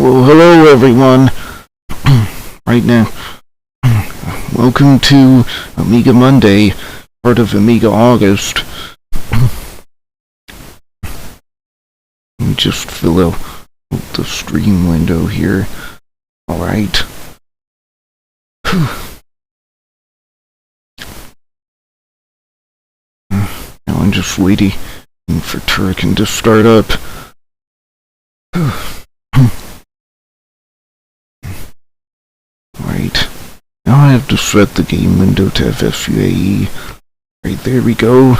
Hello everyone. Right now, welcome to Amiga Monday, part of Amiga August. Let me just fill out the stream window here. Alright. Now I'm just waiting for Turrican to start up. Right. Now I have to set the game window to FSUAE. Right, there we go.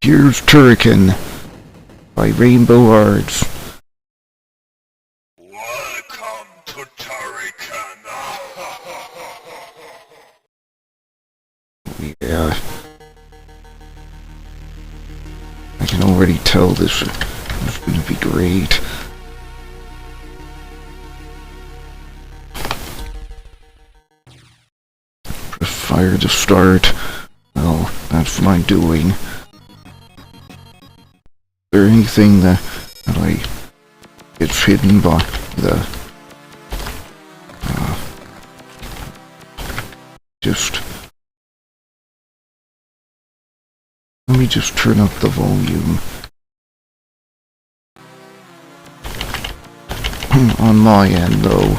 Here's Turrican by Rainbow Arts. Welcome to Turrican. Yeah. I can already tell this is going to be great. Press fire to start. Well, that's what I'm doing. Is there anything that gets hidden by the... just... Let me just turn up the volume. On my end, though.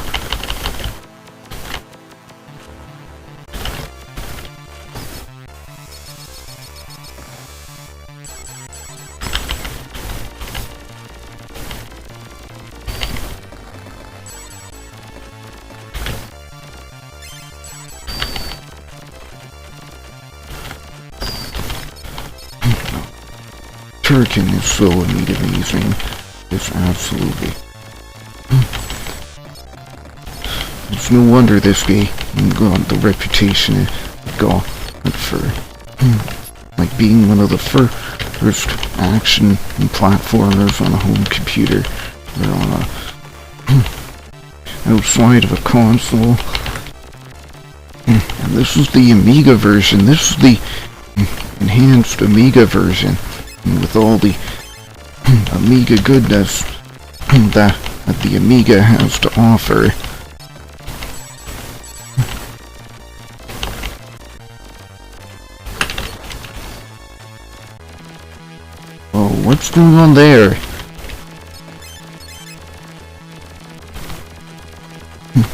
Turrican is so amazing. It's absolutely... It's no wonder this game got the reputation it got for like being one of the first action platformers on a home computer or on a outside of a console. And this is the Amiga version. This is the enhanced Amiga version with all the Amiga goodness that the Amiga has to offer. Oh, what's going on there?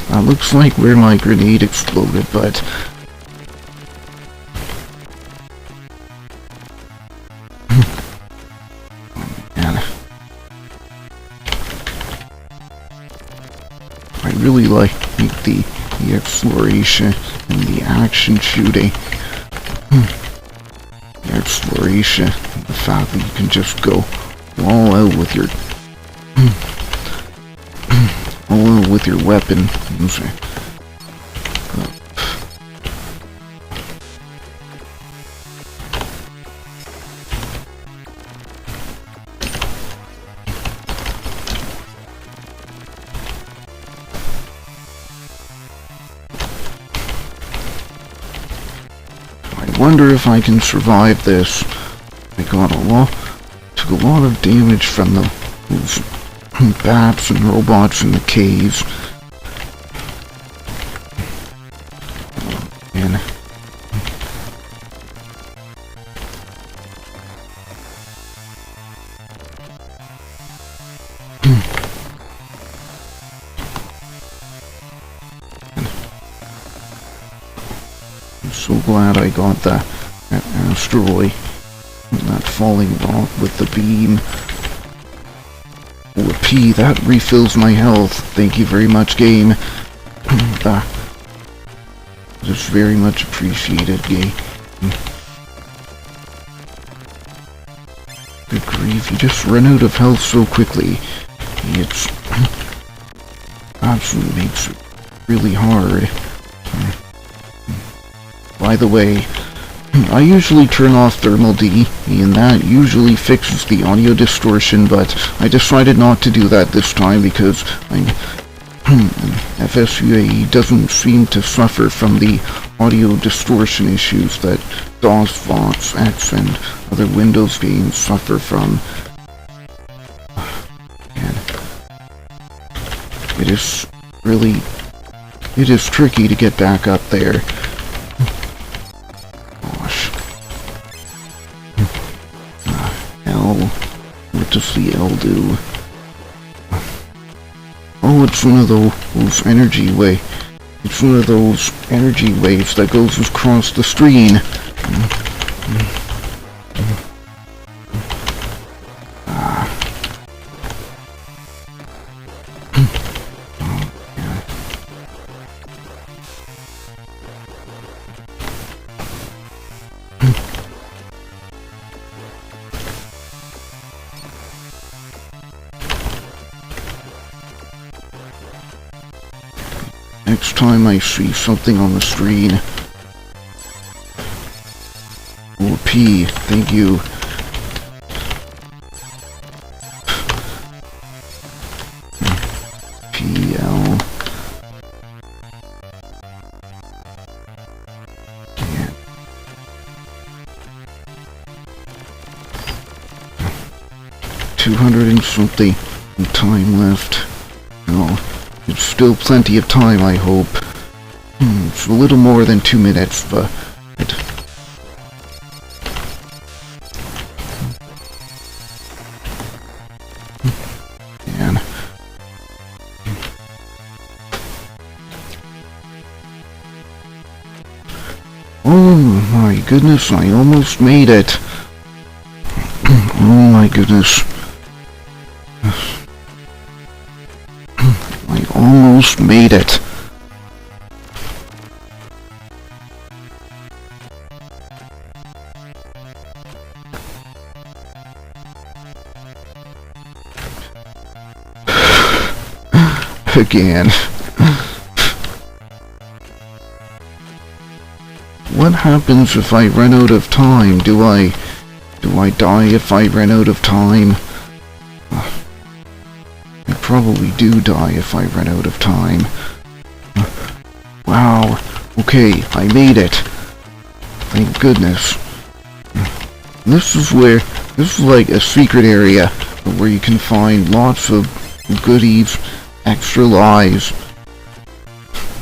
That looks like where my grenade exploded, but... I really like the exploration and the action shooting. The exploration, the fact that you can just go all out with your weapon. I wonder if I can survive this. I took a lot of damage from those bats and robots in the caves. And I'm so glad I got that asteroid, that falling rock with the beam. Oh, a P, that refills my health. Thank you very much, game. That is very much appreciated, game. Good grief, you just run out of health so quickly. It's absolutely makes it really hard. By the way, I usually turn off Thermal D, and that usually fixes the audio distortion, but I decided not to do that this time because FSUAE doesn't seem to suffer from the audio distortion issues that DOS, Vox, X, and other Windows games suffer from. And it is tricky to get back up there. Gosh. L. What does the L do? Oh, it's one of those energy waves. It's one of those energy waves that goes across the screen. Next time I see something on the screen. Oh, P, thank you. PL. Yeah. 200 and something time left. No. It's still plenty of time, I hope. It's a little more than 2 minutes, but... Man. Oh my goodness, I almost made it. Oh my goodness. Almost made it. Again. What happens if I run out of time? Do I die if I run out of time? I probably do die if I run out of time. Wow. Okay, I made it. Thank goodness. This is like a secret area where you can find lots of goodies, extra lives,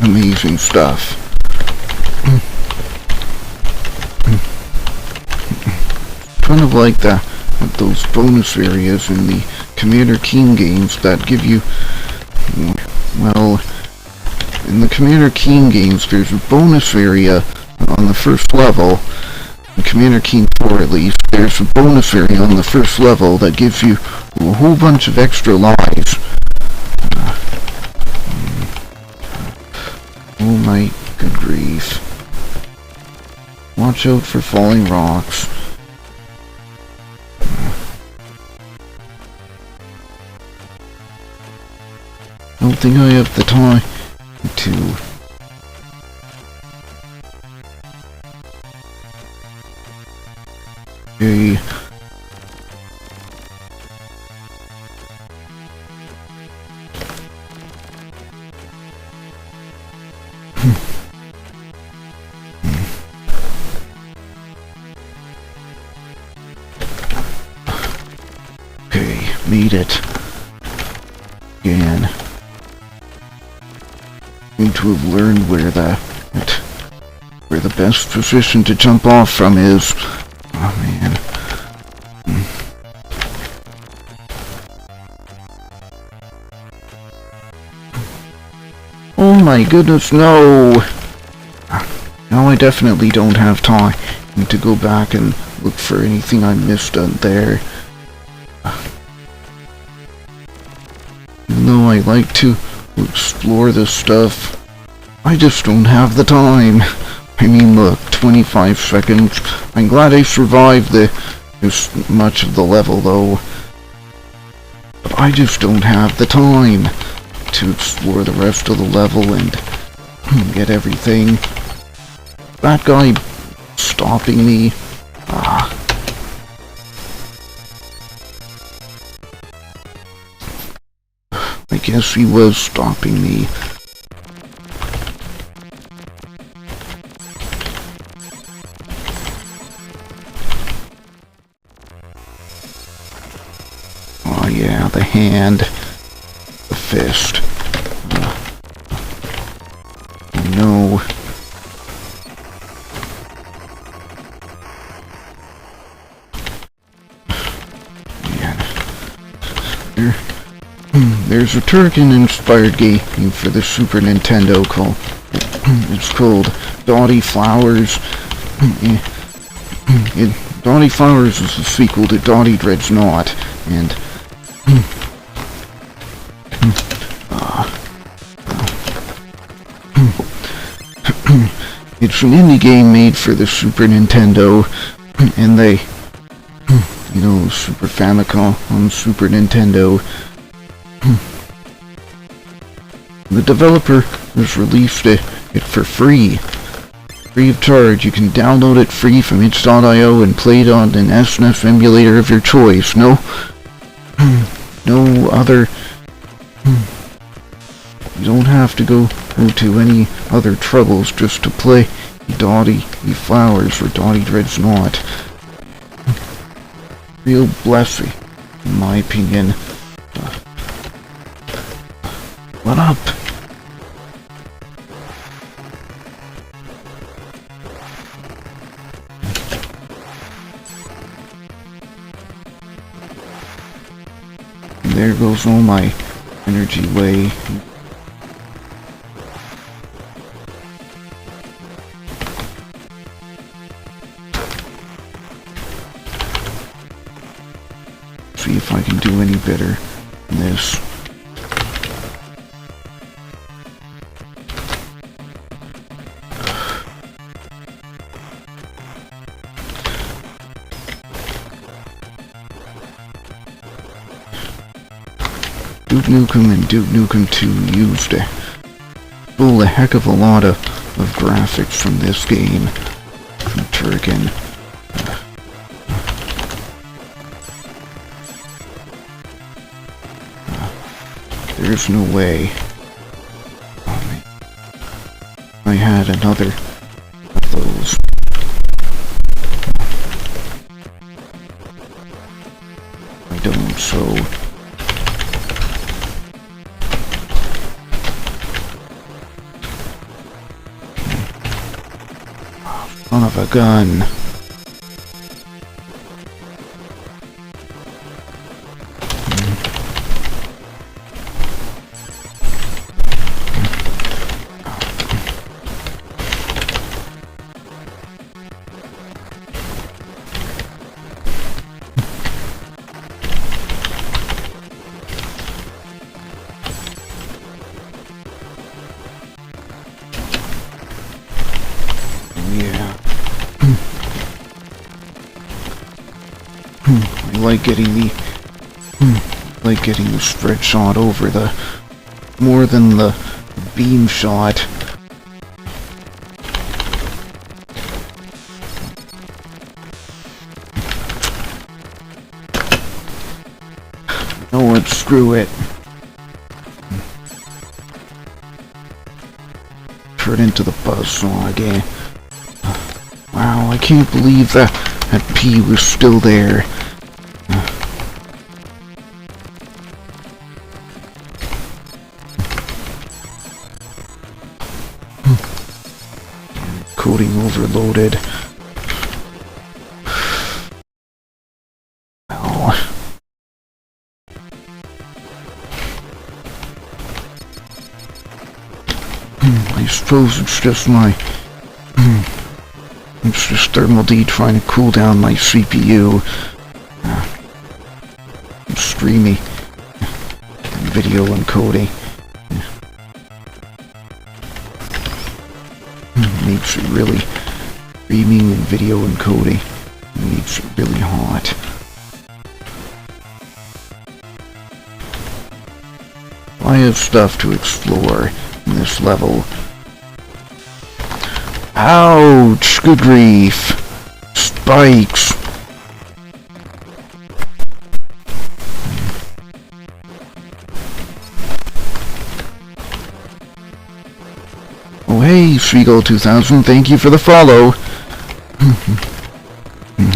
amazing stuff. Kind of like those bonus areas in the Commander Keen games that give you, well, in the Commander Keen games there's a bonus area on the first level. In Commander Keen 4 at least, there's a bonus area on the first level that gives you a whole bunch of extra lives. Oh my good grief. Watch out for falling rocks. I don't think I have the time to... Okay. Okay, made it. Again. Need to have learned where the best position to jump off from is. Oh man. Oh my goodness, no! Now I definitely don't have time. Need to go back and look for anything I missed out there. Even though I like to explore this stuff, I just don't have the time. I mean, look, 25 seconds. I'm glad I survived this much of the level, though. But I just don't have the time to explore the rest of the level and get everything. That guy stopping me. My guess he was stopping me. Oh yeah, the hand. The fist. No. There's a Turrican-inspired game for the Super Nintendo called it's called Dotty Flowers. Dotty Flowers is a sequel to Dotty Dreadnought, and it's an indie game made for the Super Nintendo, and they, Super Famicom on Super Nintendo. The developer has released it for free of charge. You can download it free from itch.io and play it on an SNES emulator of your choice. No other. You don't have to go to any other troubles just to play Dotty Flowers or Dotty Dreadnought. Real blessing, in my opinion. What up? There goes all my energy away. See if I can do any better than this. Duke Nukem and Duke Nukem 2 used a heck of a lot of graphics from this game, from Turrican. There's no way I had another of those. I don't, so son of a gun. Yeah. I like getting the spread shot over the more than the beam shot. You know what? Screw it. Turn into the buzzsaw again. Wow, I can't believe that P was still there. Coding overloaded. Well, I suppose it's just it's just Thermal D trying to cool down my CPU. Streamy video encoding. Makes it really streaming and video encoding. Makes it really hot. I have stuff to explore in this level. Ouch! Good grief! Spikes! Hey, Seagull2000, thank you for the follow.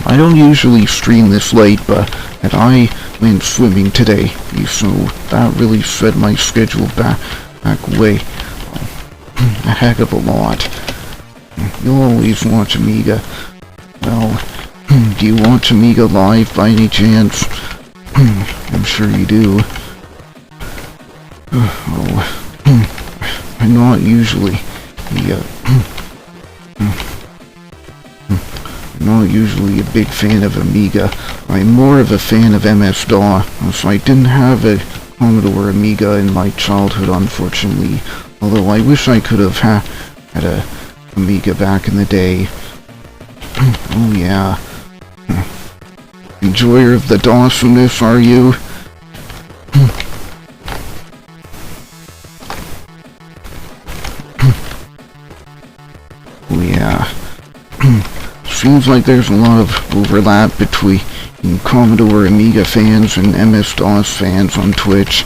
I don't usually stream this late, but I went swimming today, so that really set my schedule back way a heck of a lot. You'll always watch Amiga. Well, do you watch Amiga live by any chance? I'm sure you do. I'm not usually not usually a big fan of Amiga. I'm more of a fan of MS-DOS, so I didn't have a Commodore Amiga in my childhood, unfortunately. Although I wish I could have had a Amiga back in the day. Oh yeah. Enjoyer of the awesomeness, are you? Oh yeah. Seems like there's a lot of overlap between Commodore Amiga fans and MS-DOS fans on Twitch.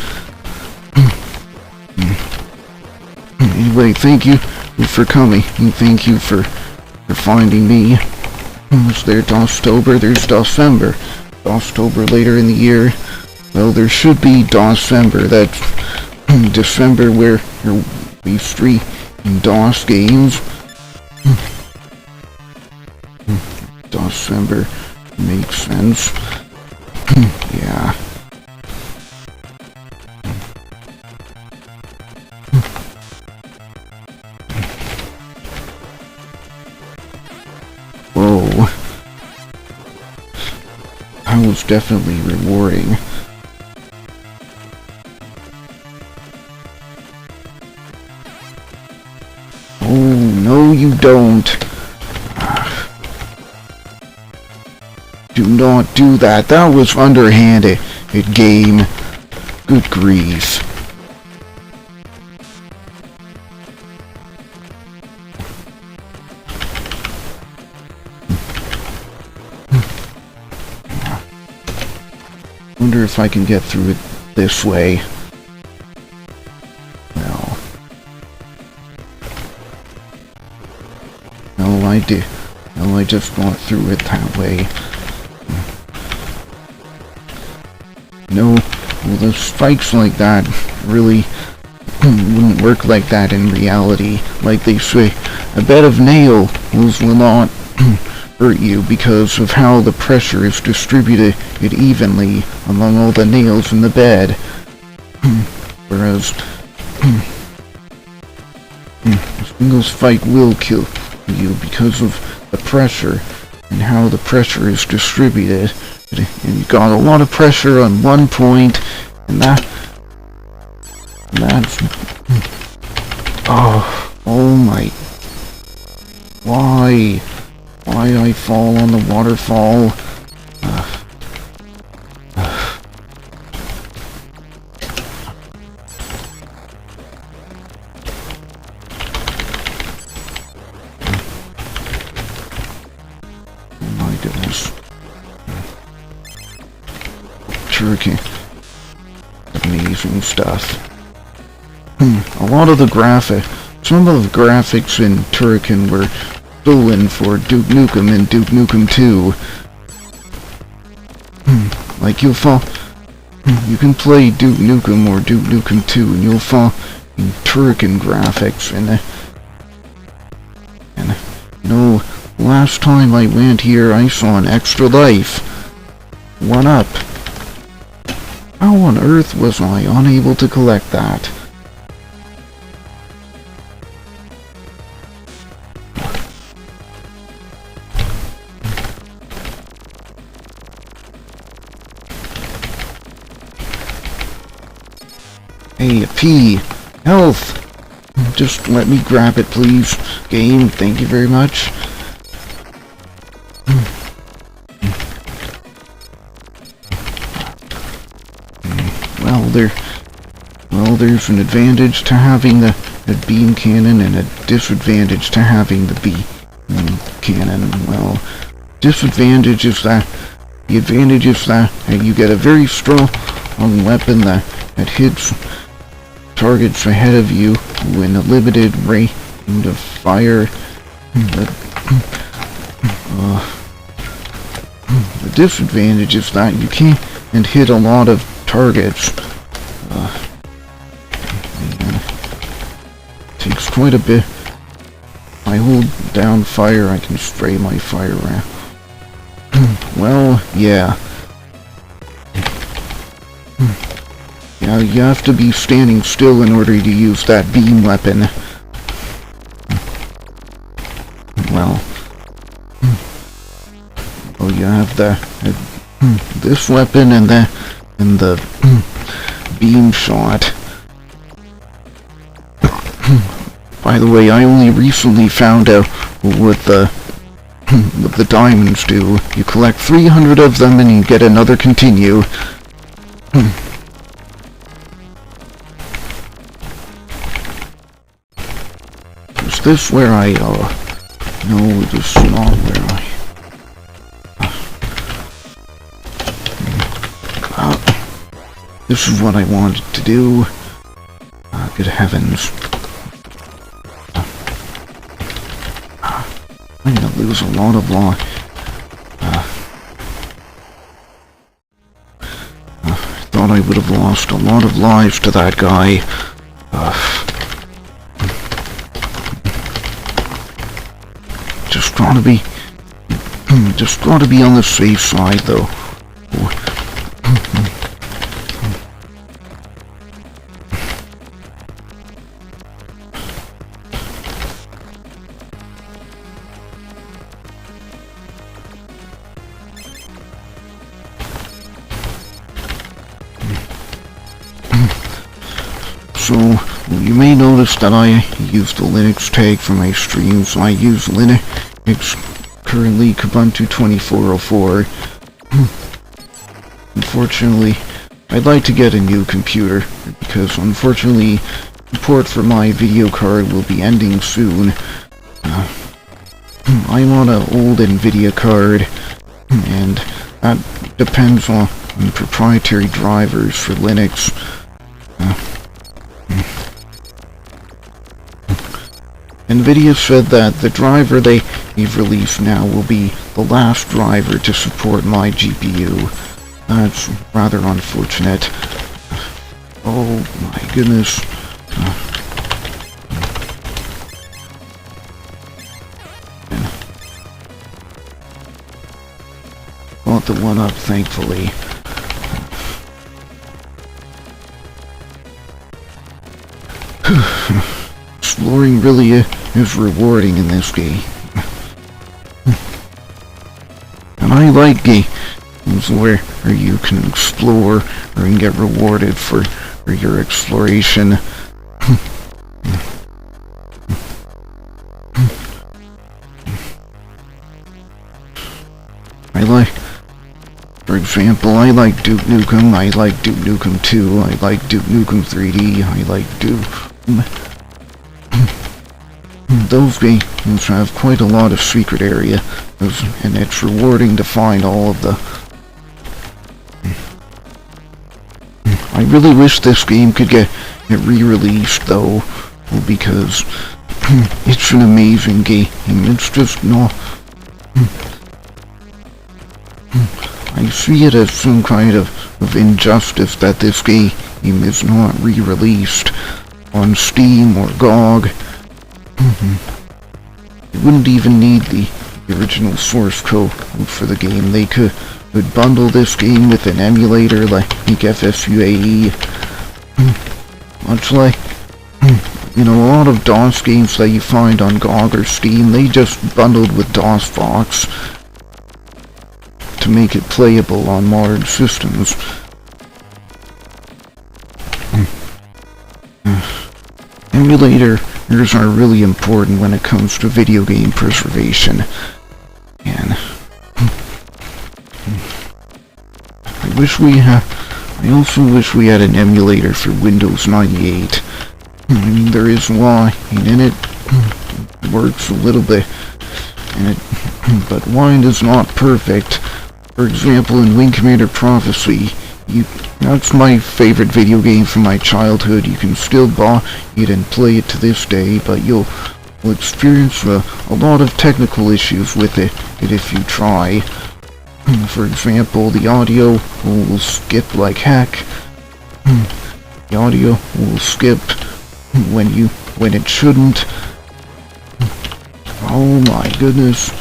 Anyway, thank you for coming, and thank you for finding me. Is there DOStober? There's DOScember. DOStober later in the year. Well, there should be DOScember. That's December where we stream DOS games. DOScember makes sense. Yeah. Whoa. That was definitely rewarding. Oh, no you don't. Do not do that. That was underhanded game. Good grief. Wonder if I can get through it this way. Well. No, I did. No, I just got through it that way. No, well, the spikes like that really wouldn't work like that in reality. Like they say, a bed of nails will not hurt you because of how the pressure is distributed evenly among all the nails in the bed. Whereas a single spike will kill you because of the pressure and how the pressure is distributed. And you got a lot of pressure on one point, and that's oh my, why I fall on the waterfall? Oh my goodness. Turkey. Amazing stuff. A lot of the some of the graphics in Turrican were stolen for Duke Nukem and Duke Nukem 2. Like you can play Duke Nukem or Duke Nukem 2 and you'll find Turrican graphics and you know, last time I went here I saw an Extra Life 1-up. How on earth was I unable to collect that? Hey, a P. Health! Just let me grab it, please. Game, thank you very much. Well, there's an advantage to having the beam cannon and a disadvantage to having the beam cannon. Well, disadvantage is that the advantage is that you get a very strong weapon that hits targets ahead of you in a limited to fire. The disadvantage is that you can't hit a lot of targets. Takes quite a bit. If I hold down fire, I can spray my fire around. Well, yeah. Yeah, you have to be standing still in order to use that beam weapon. Well, you have this weapon and the beam shot. By the way, I only recently found out what the diamonds do. You collect 300 of them and you get another continue. Is this where I, no, it is not where this is what I wanted to do. Good heavens. I'm gonna lose a lot of life. I thought I would have lost a lot of lives to that guy. Just gotta be on the safe side, though. So, you may notice that I use the Linux tag for my streams. I use Linux, currently Ubuntu 2404. Unfortunately, I'd like to get a new computer, because unfortunately, support for my video card will be ending soon. I'm on an old NVIDIA card, and that depends on proprietary drivers for Linux. NVIDIA said that the driver they've released now will be the last driver to support my GPU. That's rather unfortunate. Oh my goodness. Got the one up, thankfully. Exploring really is rewarding in this game. And I like games where you can explore or you can get rewarded for your exploration. For example, I like Duke Nukem, I like Duke Nukem 2, I like Duke Nukem 3D, I like Duke... Those games have quite a lot of secret area, and it's rewarding to find all of the... I really wish this game could get re-released, though, because it's an amazing game. It's just not... I see it as some kind of injustice that this game is not re-released on Steam or GOG. They wouldn't even need the original source code for the game. They could bundle this game with an emulator like FSUAE. Much like, a lot of DOS games that you find on GOG or Steam, they just bundled with DOSBox to make it playable on modern systems. Emulators are really important when it comes to video game preservation. And I also wish we had an emulator for Windows 98. I mean, there is wine in it. It works a little bit, but wine is not perfect. For example, in Wing Commander Prophecy, that's my favorite video game from my childhood. You can still buy it and play it to this day, but you'll will experience a lot of technical issues with it if you try. For example, the audio will skip like heck. The audio will skip when it shouldn't. Oh my goodness.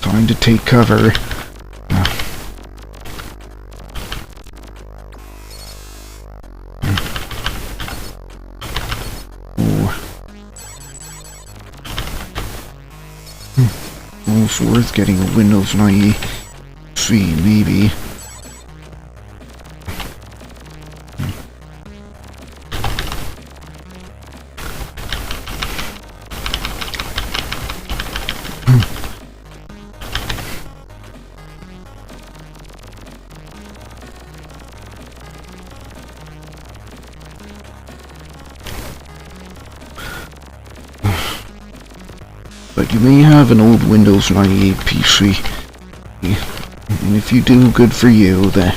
Time to take cover. It's worth getting a Windows 90 PC, maybe. But you may have an old Windows 98 PC, and if you do, good for you, but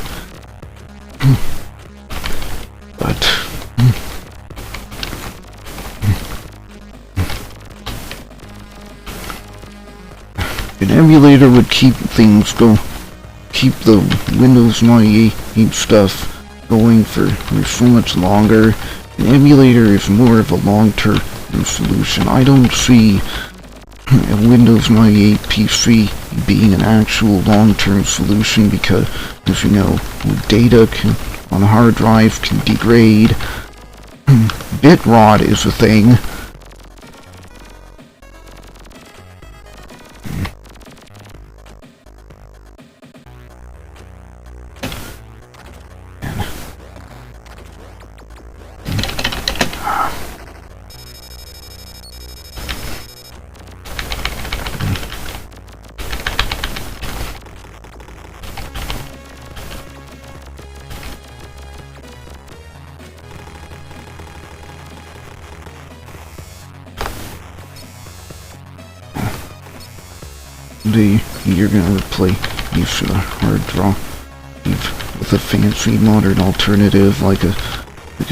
an emulator would keep the Windows 98 stuff going for so much longer. An emulator is more of a long-term solution. I don't see a Windows 98 PC being an actual long-term solution because, as you know, data on a hard drive can degrade. Bit rot is a thing. You're gonna replace your hard drive with a fancy modern alternative like a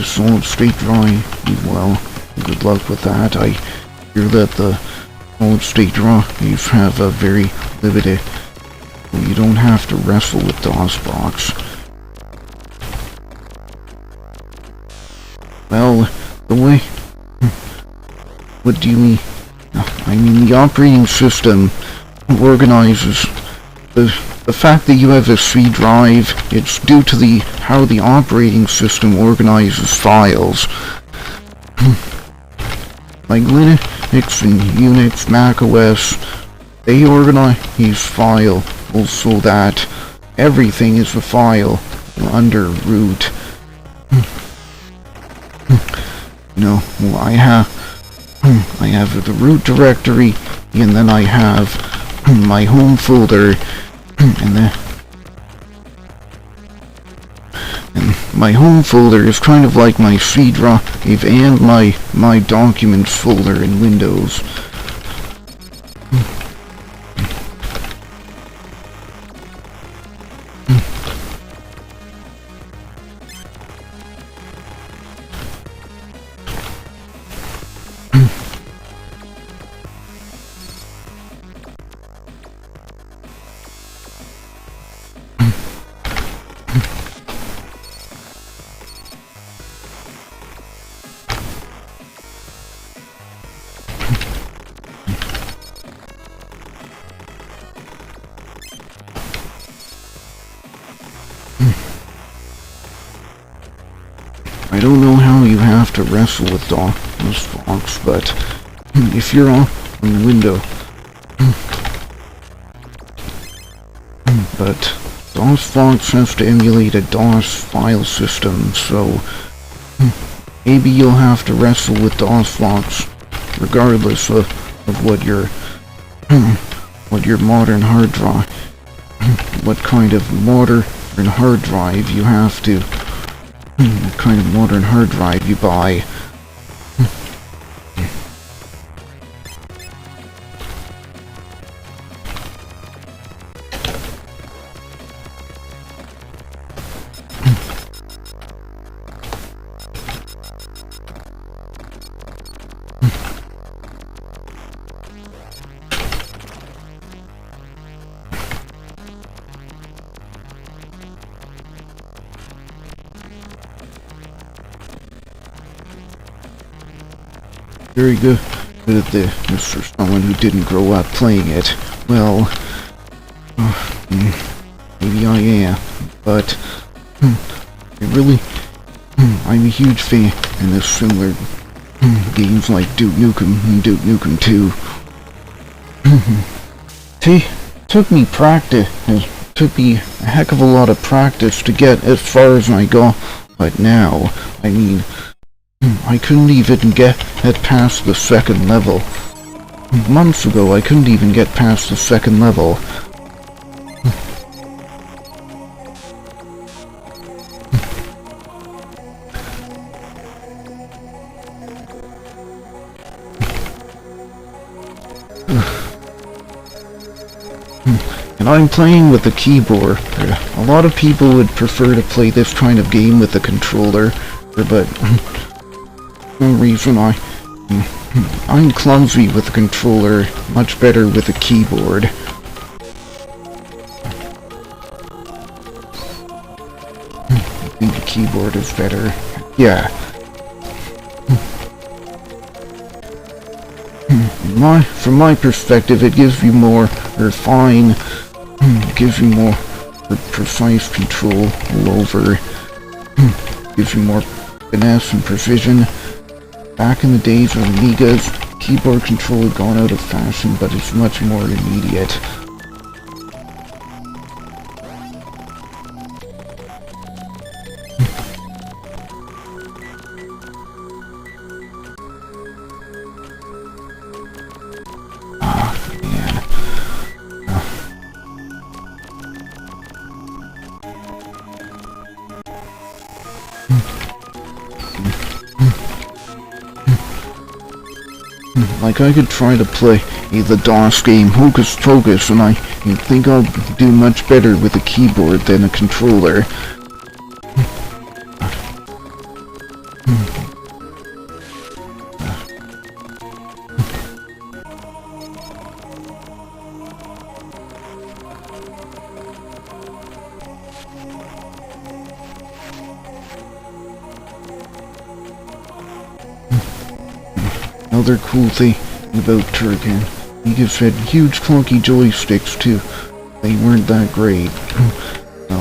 solid state drive. Well, good luck with that. I hear that the solid state drives have a very limited. You don't have to wrestle with DOSBox. Well, the way. What do you mean? I mean, the operating system organizes the fact that you have a C drive. It's due to how the operating system organizes files. Like Linux and Unix, Mac OS, they organize files so that everything is a file under root. Well, I have the root directory, and then I have my home folder, and my home folder is kind of like my C drive and my documents folder in Windows. I don't know how you have to wrestle with DOSBox, but if you're on Windows, but DOSBox has to emulate a DOS file system, so maybe you'll have to wrestle with DOSBox regardless of what your modern hard drive, what kind of modern hard drive you have to. What kind of modern hard drive you buy. very good at this for someone who didn't grow up playing it. Well, maybe I am, but I'm a huge fan in this similar games like Duke Nukem and Duke Nukem 2. Took me a heck of a lot of practice to get as far as I got, but now, I mean, I couldn't even get past the second level. Months ago, I couldn't even get past the second level. And I'm playing with the keyboard. A lot of people would prefer to play this kind of game with a controller, but for some reason I'm clumsy with a controller, much better with a keyboard. I think the keyboard is better. Yeah. From my perspective, it gives you more precise control all over. Gives you more finesse and precision. Back in the days of Amigas, keyboard control had gone out of fashion, but it's much more immediate. Like, I could try to play the DOS game Hocus Pocus, and I think I'll do much better with a keyboard than a controller. Another cool thing about Turrican, he just had huge clunky joysticks too. They weren't that great. No.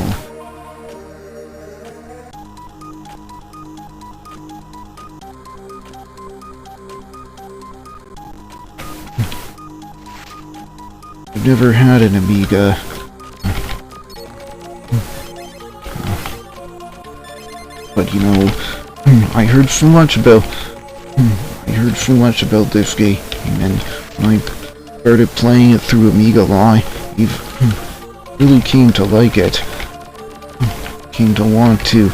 I've never had an Amiga. But you know, I heard so much about this game, and when I started playing it through Amiga Live, really came to like it. Came to want to.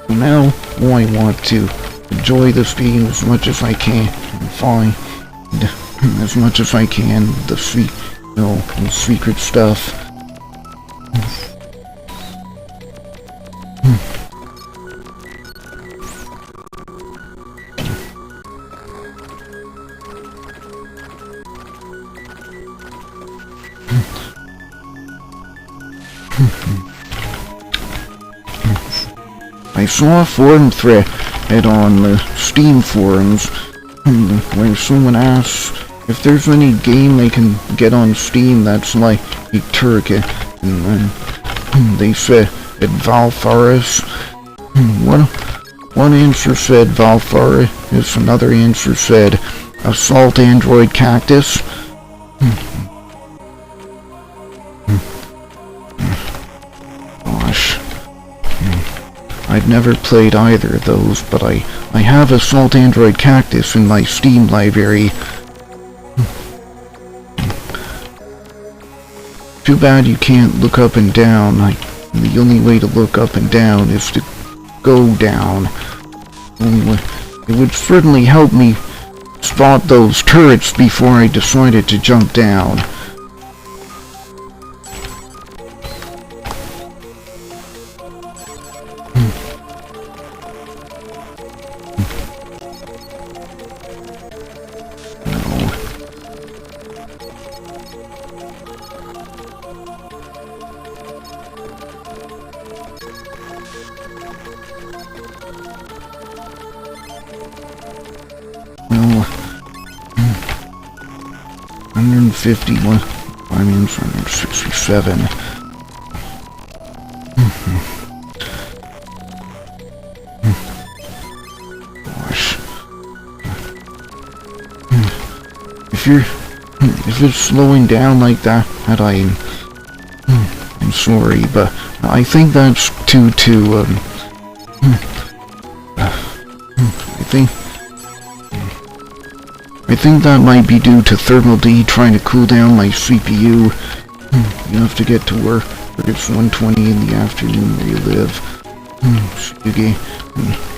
So now, I want to enjoy this game as much as I can, and find as much as I can the secret stuff. I saw a forum thread on the Steam forums where someone asked if there's any game they can get on Steam that's like Turrican, and then they said Valfaris. One answer said Valfaris, another answer said Assault Android Cactus. Gosh. I've never played either of those, but I have Assault Android Cactus in my Steam library. Too bad you can't look up and down. The only way to look up and down is to go down. It would certainly help me spot those turrets before I decided to jump down. 151. 167. Gosh. If it's slowing down like that, I'm sorry, but I think that's due to, I think that might be due to Thermal D trying to cool down my CPU. You have to get to work, but it's 1:20 in the afternoon where you live. Suge.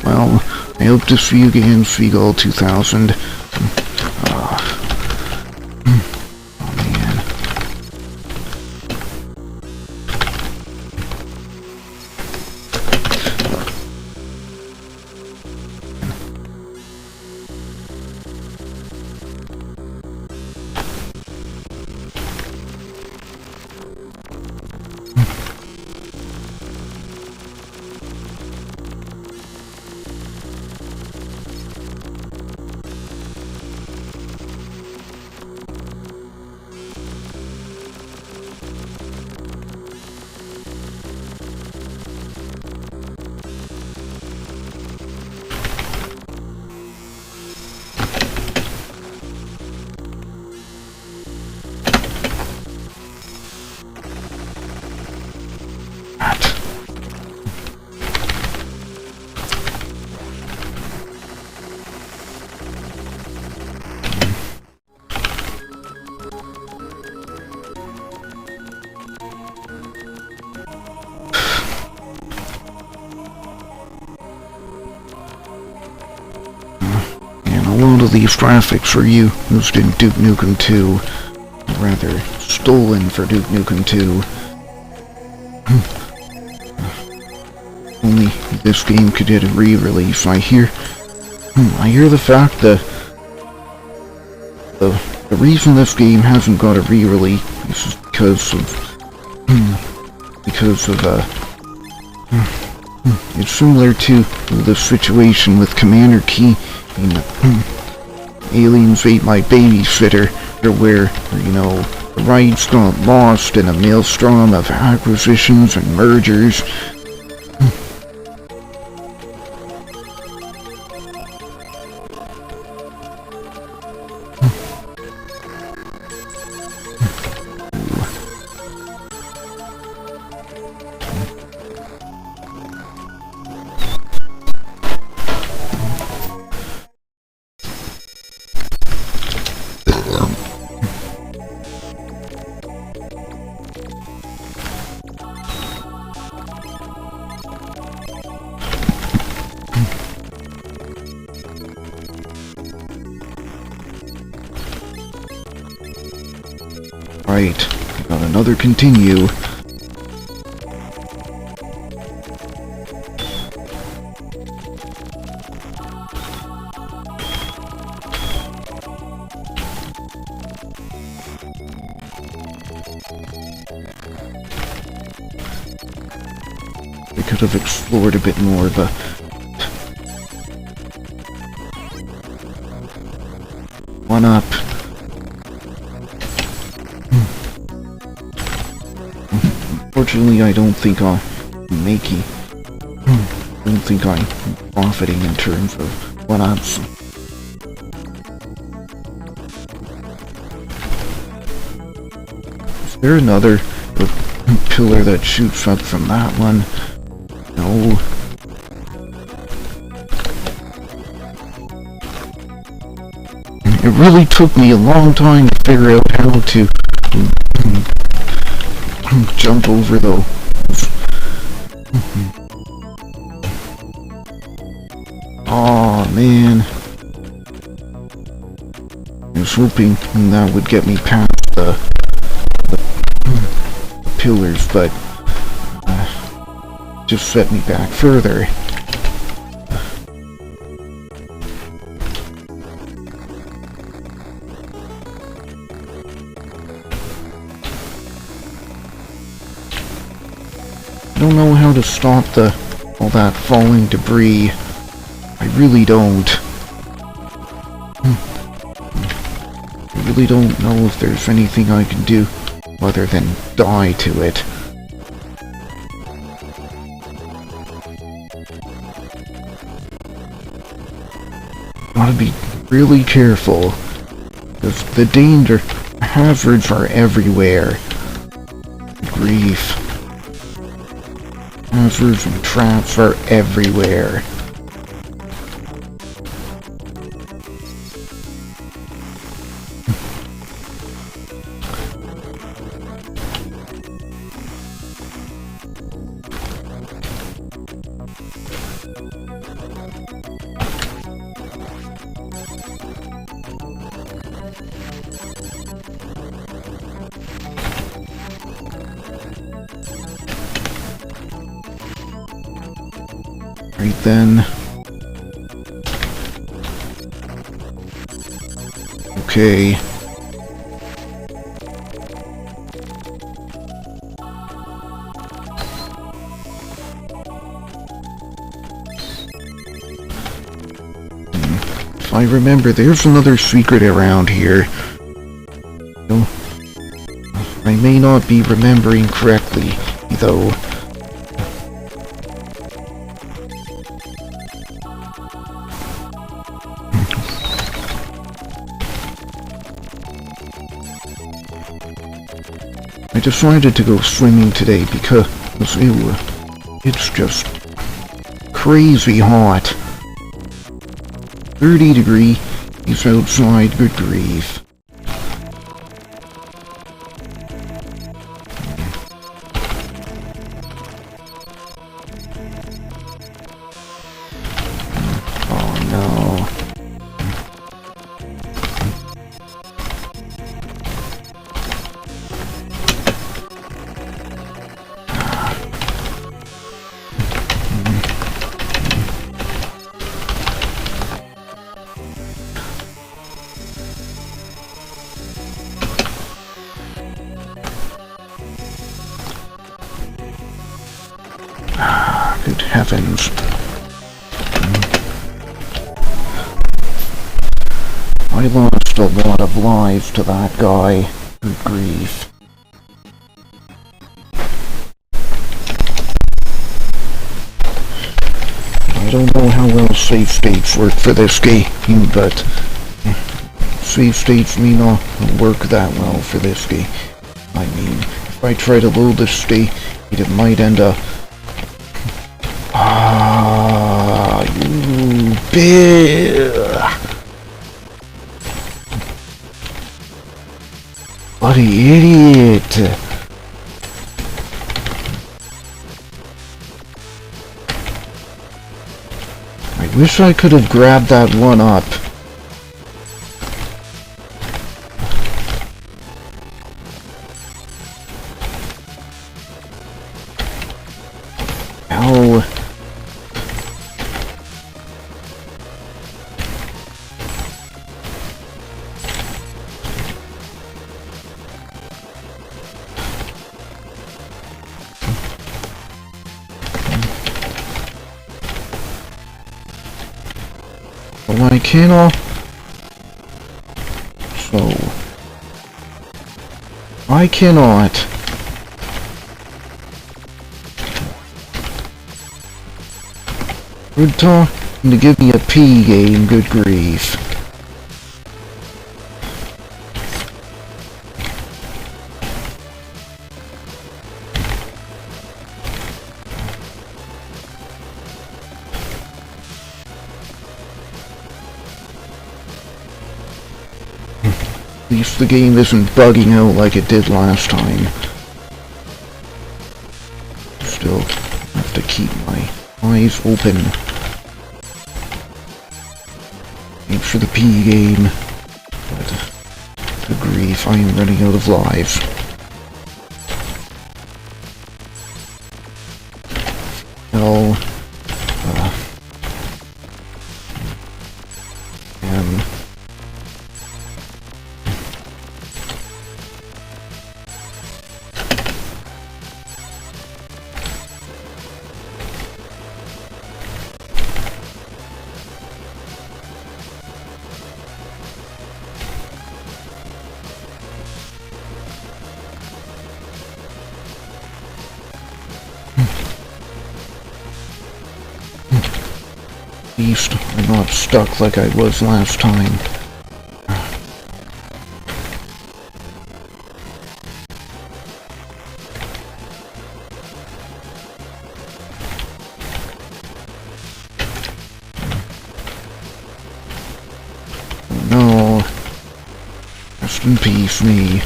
Well, I hope to see you again, Seagull 2000. A lot of these graphics are used in Duke Nukem 2, or rather, stolen for Duke Nukem 2. Only this game could get a re-release. I hear the fact that the reason this game hasn't got a re-release is because of it's similar to the situation with Commander Key in Aliens Ate My Babysitter, where, the rights got lost in a maelstrom of acquisitions and mergers. Right, I got another continue. I could have explored a bit more, but one up. Unfortunately, I don't think I'm making. I don't think I'm profiting in terms of what I'm. Is there another pillar that shoots up from that one? No. It really took me a long time to figure out how to jump over those. Aw, man. I was hoping that would get me past the pillars, but just set me back further. I don't know how to stop all that falling debris. I really don't. I really don't know if there's anything I can do other than die to it. Gotta be really careful, because the hazards are everywhere. Grief. Hazards and traps are everywhere. Right then. Okay. If I remember, there's another secret around here. No, I may not be remembering correctly, though. I decided to go swimming today because it's just crazy hot. 30 degrees outside, good grief. Oh no. Good heavens. I lost a lot of lives to that guy. Good grief. I don't know how well save states work for this game, but save states may not work that well for this game. I mean, if I try to load this state, it might end up... Ah, you bitch! Bloody idiot! I wish I could have grabbed that one up. Ow. Well, I cannot. So I cannot. Good talk to give me a P game, good grief. At least the game isn't bugging out like it did last time. Still have to keep my eyes open. Aim for the P game. But good grief, I am running out of lives. No. At least I'm not stuck like I was last time. Oh no. Rest in peace, me.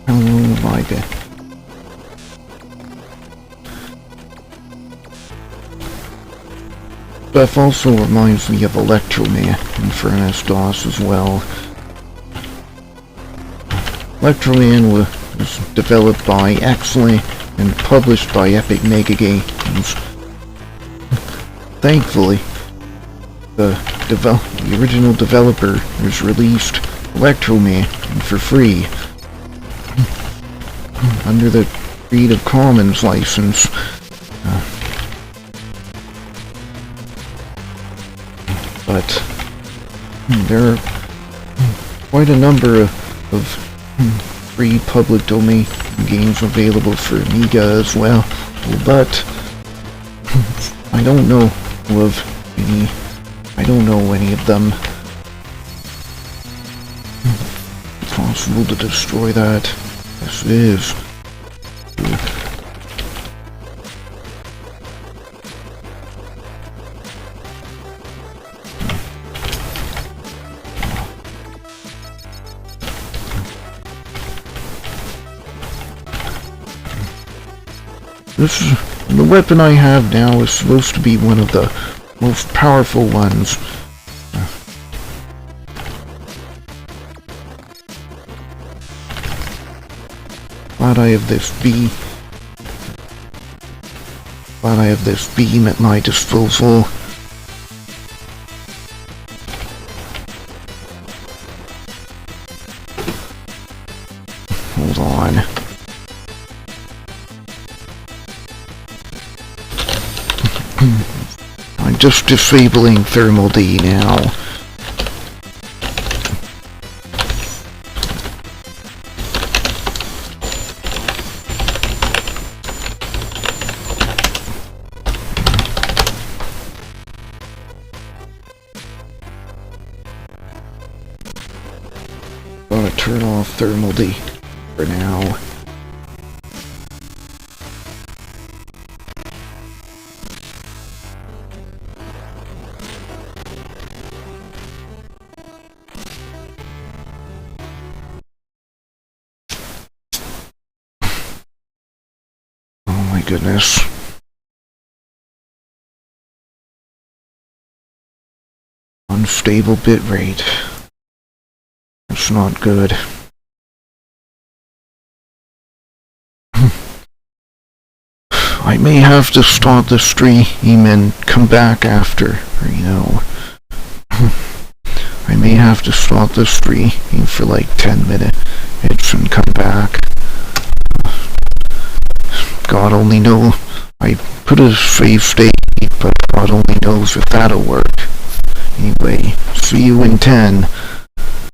Oh my god. Beth also reminds me of Electroman in Furnace DOS as well. Electroman was developed by Exley and published by Epic Mega Games. Thankfully, the original developer has released Electroman for free under the Creative Commons license. But there are quite a number of free public domain games available for Amiga as well, but I don't know any of them. It's possible to destroy that. Yes, it is. The weapon I have now is supposed to be one of the most powerful ones. Glad I have this beam at my disposal. Hold on. I'm just disabling Thermal D now. Gotta turn off Thermal D for now. Oh my goodness. Unstable bitrate. That's not good. I may have to stop the stream and come back after, you know. I may have to stop the stream for like 10 minutes and come back. God only knows. I put a save state, but God only knows if that'll work. Anyway, see you in 10.